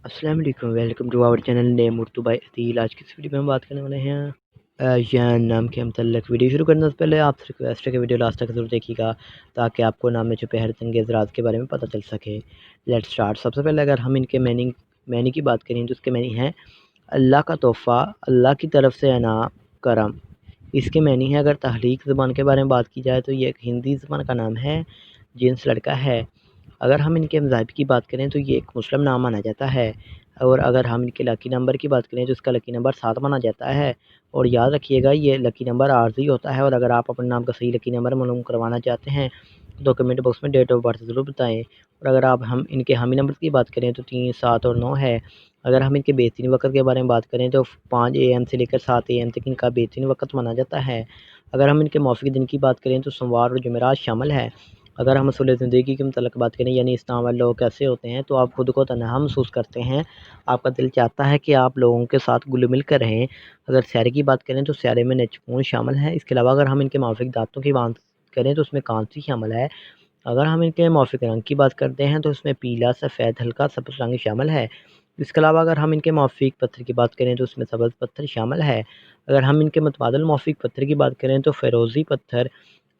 अस्सलाम वालेकुम, welcome to our channel name Urdu by Adeel. आज की इस वीडियो में हम बात करने वाले हैं यान नाम के मतलब। वीडियो शुरू करने से पहले आपसे रिक्वेस्ट है कि वीडियो लास्ट तक जरूर देखिएगा ताकि आपको नाम में छुपे हर तंगे ज़रात के बारे में पता चल सके। Let's start. सबसे पहले अगर हम इनके मैनी की बात करें तो इसके मैनी हैं अल्लाह का तोहफ़ा, अल्लाह की तरफ से इनाम, करम। इसके मैनी है अगर तहरीक ज़बान के बारे में बात की जाए तो ये एक हिंदी ज़बान का नाम है, जिन्स लड़का है। अगर हम इनके मज़ाहिब की बात करें तो ये एक मुस्लिम नाम माना जाता है। और अगर हम इनके लकी नंबर की बात करें तो इसका लकी नंबर 7 माना जाता है। और याद रखिएगा ये लकी नंबर आर्ज़ी होता है। और अगर आप अपने नाम का सही लकी नंबर मालूम करवाना चाहते हैं तो कमेंट बॉक्स में डेट ऑफ बर्थ ज़रूर बताएं। और अगर आप हम इनके हामी नंबर की बात करें तो 3, 7 और 9 है। अगर हम इनके बेहतरीन वक्त के बारे में बात करें तो 5 AM से लेकर 7 AM तक इनका बेहतरीन वक्त माना जाता है। अगर हम इनके मौफ़िक दिन की बात करें तो सोमवार और जुमेरात शामिल है। अगर हम असूल ज़िंदगी के मतलब बात करें यानी इस्लाम वाले लोग कैसे होते हैं तो आप खुद को तन्हा महसूस करते हैं, आपका दिल चाहता है कि आप लोगों के साथ घुल मिल कर रहें। अगर सैर की बात करें तो सैर में नेचकून शामिल है। इसके अलावा अगर हम इनके माफिक दांतों की बात करें तो उसमें कांसी शामिल है। अगर हम इनके माफिक रंग की बात करते हैं तो इसमें पीला, सफ़ेद, हल्का सब्ज़ रंग शामिल है। इसके अलावा अगर हम इनके माफिक पत्थर की बात करें तो उसमें सब्ज़ पत्थर शामिल है। अगर हम इनके मुतबादल माफिक पत्थर की बात करें तो फ़िरोज़ी पत्थर,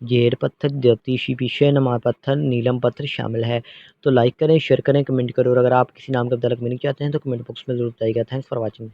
जेर पत्थर, ज्योतिषी पीछे नमा पत्थर, नीलम पत्थर शामिल है। तो लाइक करें, शेयर करें, कमेंट करें और अगर आप किसी नाम का मतलब मीनिंग चाहते हैं तो कमेंट बॉक्स में ज़रूर बताइएगा। Thanks for watching.